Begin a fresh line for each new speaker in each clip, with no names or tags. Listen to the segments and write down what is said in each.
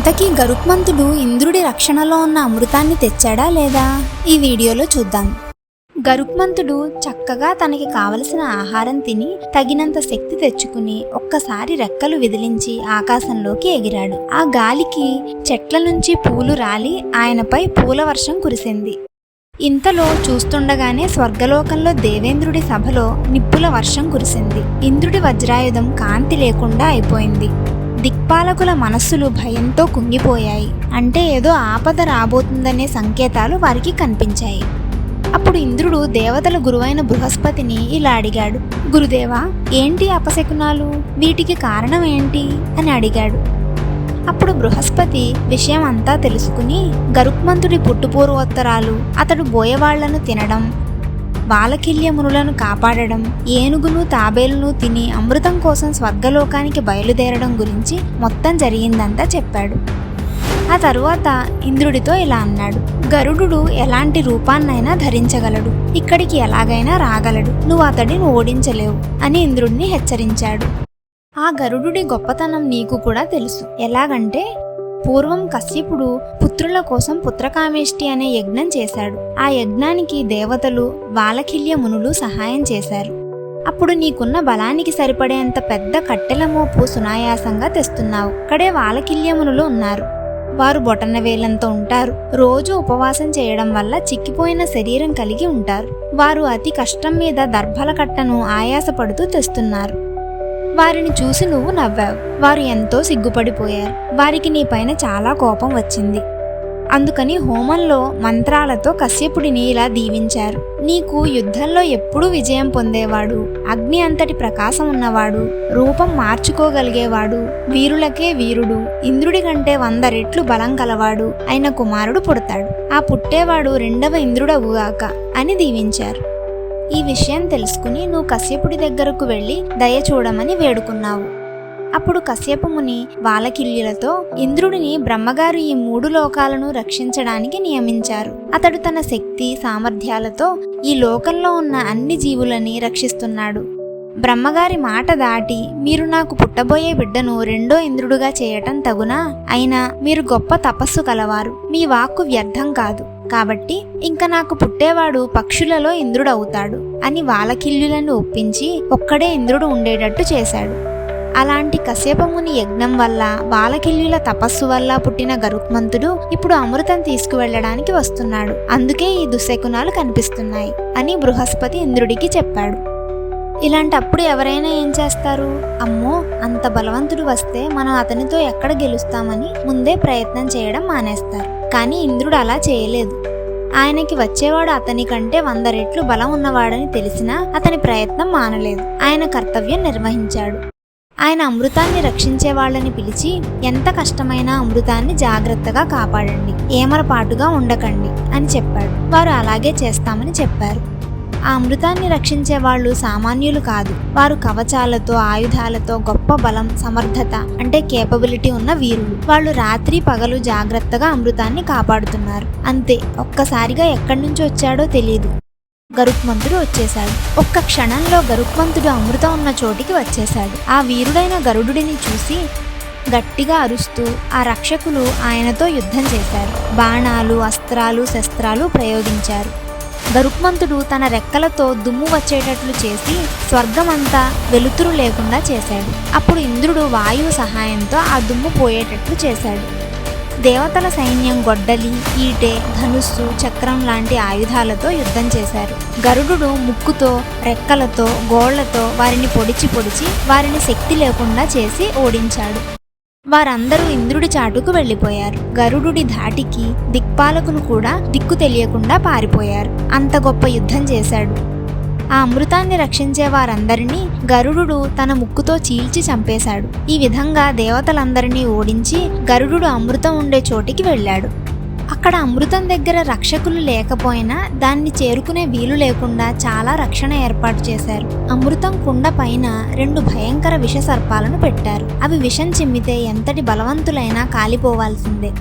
ఇంతకీ గరుత్మంతుడు ఇంద్రుడి రక్షణలో ఉన్న అమృతాన్ని తెచ్చాడా లేదా? ఈ వీడియోలో చూద్దాం. గరుత్మంతుడు చక్కగా తనకి కావలసిన ఆహారం తిని తగినంత శక్తి తెచ్చుకుని ఒక్కసారి రెక్కలు విదిలించి ఆకాశంలోకి ఎగిరాడు. ఆ గాలికి చెట్ల నుంచి పూలు రాలి ఆయనపై పూల వర్షం కురిసింది. ఇంతలో చూస్తుండగానే స్వర్గలోకంలో దేవేంద్రుడి సభలో నిప్పుల వర్షం కురిసింది. ఇంద్రుడి వజ్రాయుధం కాంతి లేకుండా అయిపోయింది. దిక్పాలకుల మనస్సులు భయంతో కుంగిపోయాయి. అంటే ఏదో ఆపద రాబోతుందనే సంకేతాలు వారికి కనిపించాయి. అప్పుడు ఇంద్రుడు దేవతల గురువైన బృహస్పతిని ఇలా అడిగాడు. గురుదేవా, ఏంటి అపశకునాలు? వీటికి కారణం ఏంటి అని అడిగాడు. అప్పుడు బృహస్పతి విషయం అంతా తెలుసుకుని గరుత్మంతుడి పుట్టుపూర్వోత్తరాలు, అతడు బోయవాళ్లను తినడం, వాలకిల్యమునులను కాపాడడం, ఏనుగును తాబేలును తిని అమృతం కోసం స్వర్గలోకానికి బయలుదేరడం గురించి మొత్తం జరిగిందంతా చెప్పాడు. ఆ తరువాత ఇంద్రుడితో ఇలా అన్నాడు. గరుడు ఎలాంటి రూపాన్నైనా ధరించగలడు, ఇక్కడికి ఎలాగైనా రాగలడు, నువ్వు అతడిని ఓడించలేవు అని ఇంద్రుడిని హెచ్చరించాడు. ఆ గరుడుడి గొప్పతనం నీకు కూడా తెలుసు. ఎలాగంటే పూర్వం కశ్యపుడు పుత్రుల కోసం పుత్రకామేష్టి అనే యజ్ఞం చేశాడు. ఆ యజ్ఞానికి దేవతలు, వాలకిల్య మునులు సహాయం చేశారు. అప్పుడు నీకున్న బలానికి సరిపడేంత పెద్ద కట్టెల మోపు సునాయాసంగా తెస్తున్నావు. అక్కడే వాలకిల్యమునులు ఉన్నారు. వారు బొటన వేలంతో ఉంటారు. రోజు ఉపవాసం చేయడం వల్ల చిక్కిపోయిన శరీరం కలిగి ఉంటారు. వారు అతి కష్టం మీద దర్భల కట్టను ఆయాసపడుతూ తెస్తున్నారు. వారిని చూసి నువ్వు నవ్వావు. వారు ఎంతో సిగ్గుపడిపోయారు. వారికి నీపైన చాలా కోపం వచ్చింది. అందుకని హోమంలో మంత్రాలతో కశ్యపుడిని ఇలా దీవించారు. నీకు యుద్ధంలో ఎప్పుడూ విజయం పొందేవాడు, అగ్ని అంతటి ప్రకాశం ఉన్నవాడు, రూపం మార్చుకోగలిగేవాడు, వీరులకే వీరుడు, ఇంద్రుడి కంటే 100 రెట్లు బలం కలవాడు అయిన కుమారుడు పుడతాడు. ఆ పుట్టేవాడు 2వ ఇంద్రుడవుగాక అని దీవించారు. ఈ విషయం తెలుసుకుని నువ్వు కశ్యపుడి దగ్గరకు వెళ్ళి దయ చూడమని వేడుకున్నావు. అప్పుడు కశ్యపముని వాలకిల్యులతో ఇంద్రుడిని బ్రహ్మగారు ఈ 3 లోకాలను రక్షించడానికి నియమించారు. అతడు తన శక్తి సామర్థ్యాలతో ఈ లోకంలో ఉన్న అన్ని జీవులని రక్షిస్తున్నాడు. బ్రహ్మగారి మాట దాటి మీరు నాకు పుట్టబోయే బిడ్డను 2వ ఇంద్రుడుగా చేయటం తగునా? అయినా మీరు గొప్ప తపస్సు కలవారు, మీ వాక్కు వ్యర్థం కాదు. కాబట్టి ఇంక నాకు పుట్టేవాడు పక్షులలో ఇంద్రుడవుతాడు అని వాలకిల్యులను ఒప్పించి ఒక్కడే ఇంద్రుడు ఉండేటట్టు చేశాడు. అలాంటి కశ్యపముని యజ్ఞం వల్ల, వాలకిల్యుల తపస్సు వల్ల పుట్టిన గరుత్మంతుడు ఇప్పుడు అమృతం తీసుకువెళ్లడానికి వస్తున్నాడు. అందుకే ఈ దుశ్శకునాలు కనిపిస్తున్నాయి అని బృహస్పతి ఇంద్రుడికి చెప్పాడు. ఇలాంటప్పుడు ఎవరైనా ఏం చేస్తారు? అమ్మో, అంత బలవంతుడు వస్తే మనం అతనితో ఎక్కడ గెలుస్తామని ముందే ప్రయత్నం చేయడం మానేస్తారు. కానీ ఇంద్రుడు అలా చేయలేదు. ఆయనకి వచ్చేవాడు అతని కంటే 100 రెట్లు బలం ఉన్నవాడని తెలిసినా అతని ప్రయత్నం మానలేదు. ఆయన కర్తవ్యం నిర్వహించాడు. ఆయన అమృతాన్ని రక్షించే వాళ్ళని పిలిచి ఎంత కష్టమైనా అమృతాన్ని జాగ్రత్తగా కాపాడండి, ఏమరపాటుగా ఉండకండి అని చెప్పాడు. వారు అలాగే చేస్తామని చెప్పారు. ఆ అమృతాన్ని రక్షించే వాళ్ళు సామాన్యులు కాదు. వారు కవచాలతో, ఆయుధాలతో, గొప్ప బలం, సమర్థత అంటే కేపబిలిటీ ఉన్న వీరులు. వాళ్ళు రాత్రి పగలు జాగ్రత్తగా అమృతాన్ని కాపాడుతున్నారు. అంతే, ఒక్కసారిగా ఎక్కడి నుంచి వచ్చాడో తెలియదు. గరుత్మంతుడు వచ్చేశాడు. ఒక్క క్షణంలో గరుత్మంతుడు అమృతం ఉన్న చోటికి వచ్చేశాడు. ఆ వీరుడైన గరుడుని చూసి గట్టిగా అరుస్తూ ఆ రక్షకులు ఆయనతో యుద్ధం చేశారు. బాణాలు, అస్త్రాలు, శస్త్రాలు ప్రయోగించారు. గరుత్మంతుడు తన రెక్కలతో దుమ్ము వచ్చేటట్లు చేసి స్వర్గమంతా వెలుతురు లేకుండా చేశాడు. అప్పుడు ఇంద్రుడు వాయువు సహాయంతో ఆ దుమ్ము పోయేటట్లు చేశాడు. దేవతల సైన్యం గొడ్డలి, ఈటె, ధనుస్సు, చక్రం లాంటి ఆయుధాలతో యుద్ధం చేశారు. గరుడు ముక్కుతో, రెక్కలతో, గోళ్లతో వారిని పొడిచి వారిని శక్తి లేకుండా చేసి ఓడించాడు. వారందరూ ఇంద్రుడి చాటుకు వెళ్ళిపోయారు. గరుడుడి ధాటికి దిక్పాలకులు కూడా దిక్కు తెలియకుండా పారిపోయారు. అంత గొప్ప యుద్ధం చేశాడు. ఆ అమృతాన్ని రక్షించే వారందరినీ గరుడు తన ముక్కుతో చీల్చి చంపేశాడు. ఈ విధంగా దేవతలందరినీ ఓడించి గరుడు అమృతం ఉండే చోటికి వెళ్ళాడు. అక్కడ అమృతం దగ్గర రక్షకులు లేకపోయినా దాన్ని చేరుకునే వీలు లేకుండా చాలా రక్షణ ఏర్పాటు చేశారు. అమృతం కుండ పైన 2 భయంకర విష సర్పాలను పెట్టారు. అవి విషం చిమ్మితే ఎంతటి బలవంతులైనా కాలిపోవాల్సిందే.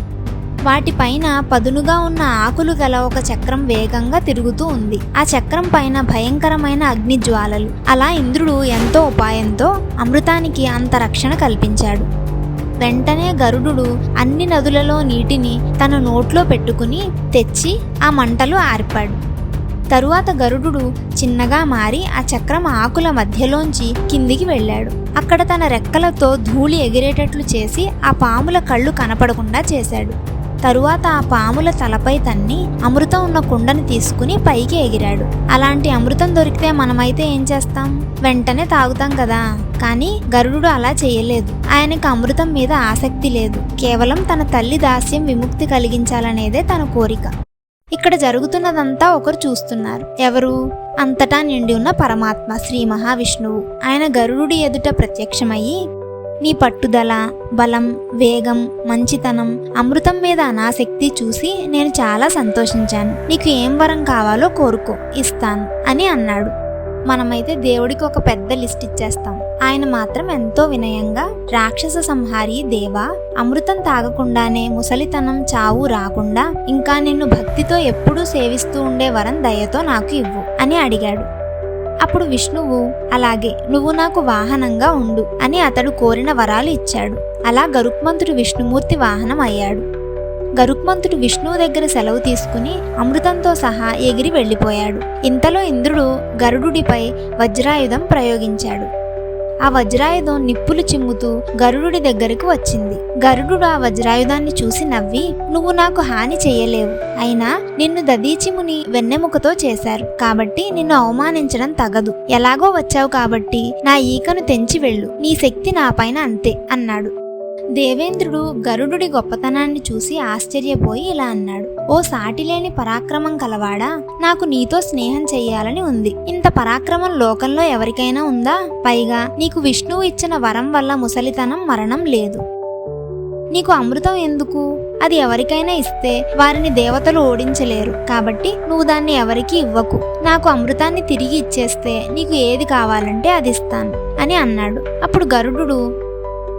వాటిపైన పదునుగా ఉన్న ఆకులు గల ఒక చక్రం వేగంగా తిరుగుతూ ఉంది. ఆ చక్రం పైన భయంకరమైన అగ్ని జ్వాలలు. అలా ఇంద్రుడు ఎంతో ఉపాయంతో అమృతానికి అంత రక్షణ కల్పించాడు. వెంటనే గరుడు అన్ని నదులలో నీటిని తన నోట్లో పెట్టుకుని తెచ్చి ఆ మంటలు ఆర్పాడు. తరువాత గరుడు చిన్నగా మారి ఆ చక్రం ఆకుల మధ్యలోంచి కిందికి వెళ్ళాడు. అక్కడ తన రెక్కలతో ధూళి ఎగిరేటట్లు చేసి ఆ పాముల కళ్ళు కనపడకుండా చేశాడు. తరువాత ఆ పాముల తలపై తన్ని అమృతం ఉన్న కుండని తీసుకుని పైకి ఎగిరాడు. అలాంటి అమృతం దొరికితే మనమైతే ఏం చేస్తాం? వెంటనే తాగుతాం కదా. కానీ గరుడు అలా చేయలేదు. ఆయనకు అమృతం మీద ఆసక్తి లేదు. కేవలం తన తల్లి దాస్యం విముక్తి కలిగించాలనేదే తన కోరిక. ఇక్కడ జరుగుతున్నదంతా ఒకరు చూస్తున్నారు. ఎవరు? అంతటా నిండి ఉన్న పరమాత్మ శ్రీ మహావిష్ణువు. ఆయన గరుడు ఎదుట ప్రత్యక్షమయ్యి, నీ పట్టుదల, బలం, వేగం, మంచితనం, అమృతం మీద అనాసక్తి చూసి నేను చాలా సంతోషించాను. నీకు ఏం వరం కావాలో కోరుకో, ఇస్తాను అని అన్నాడు. మనమైతే దేవుడికి ఒక పెద్ద లిస్ట్ ఇచ్చేస్తాం. ఆయన మాత్రం ఎంతో వినయంగా, రాక్షస సంహారి దేవా, అమృతం తాగకుండానే ముసలితనం, చావు రాకుండా ఇంకా నిన్ను భక్తితో ఎప్పుడూ సేవిస్తూ ఉండే వరం దయతో నాకు ఇవ్వు అని అడిగాడు. అప్పుడు విష్ణువు, అలాగే, నువ్వు నాకు వాహనంగా ఉండు అని అతడు కోరిన వరాలు ఇచ్చాడు. అలా గరుత్మంతుడు విష్ణుమూర్తి వాహనం అయ్యాడు. గరుత్మంతుడు విష్ణువు దగ్గర సెలవు తీసుకుని అమృతంతో సహా ఎగిరి వెళ్ళిపోయాడు. ఇంతలో ఇంద్రుడు గరుడుపై వజ్రాయుధం ప్రయోగించాడు. ఆ వజ్రాయుధం నిప్పులు చిమ్ముతూ గరుడు దగ్గరకు వచ్చింది. గరుడు ఆ వజ్రాయుధాన్ని చూసి నవ్వి, నువ్వు నాకు హాని చెయ్యలేవు. అయినా నిన్ను దదీచిముని వెన్నెముకతో చేశారు కాబట్టి నిన్ను అవమానించడం తగదు. ఎలాగో వచ్చావు కాబట్టి నా ఈకను తెంచి వెళ్ళు. నీ శక్తి నా పైన అంతే అన్నాడు. దేవేంద్రుడు గరుడుడి గొప్పతనాన్ని చూసి ఆశ్చర్యపోయి ఇలా అన్నాడు, ఓ సాటిలేని పరాక్రమం కలవాడా, నాకు నీతో స్నేహం చెయ్యాలని ఉంది. ఇంత పరాక్రమం లోకంలో ఎవరికైనా ఉందా? పైగా నీకు విష్ణువు ఇచ్చిన వరం వల్ల ముసలితనం, మరణం లేదు. నీకు అమృతం ఎందుకు? అది ఎవరికైనా ఇస్తే వారిని దేవతలు ఓడించలేరు. కాబట్టి నువ్వు దాన్ని ఎవరికి ఇవ్వకు. నాకు అమృతాన్ని తిరిగి ఇచ్చేస్తే నీకు ఏది కావాలంటే అది ఇస్తాను అని అన్నాడు. అప్పుడు గరుడు,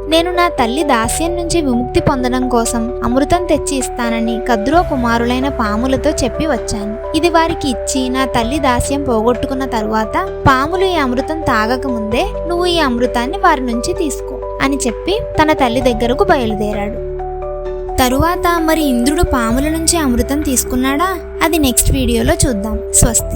నేను నా తల్లి దాస్యం నుంచి విముక్తి పొందడం కోసం అమృతం తెచ్చి ఇస్తానని కద్రో కుమారులైన పాములతో చెప్పి వచ్చాను. ఇది వారికి ఇచ్చి నా తల్లి దాస్యం పోగొట్టుకున్న తరువాత పాములు ఈ అమృతం తాగకముందే నువ్వు ఈ అమృతాన్ని వారి నుంచి తీసుకో అని చెప్పి తన తల్లి దగ్గరకు బయలుదేరాడు. తరువాత మరి ఇంద్రుడు పాముల నుంచి అమృతం తీసుకున్నాడా? అది నెక్స్ట్ వీడియోలో చూద్దాం. స్వస్తి.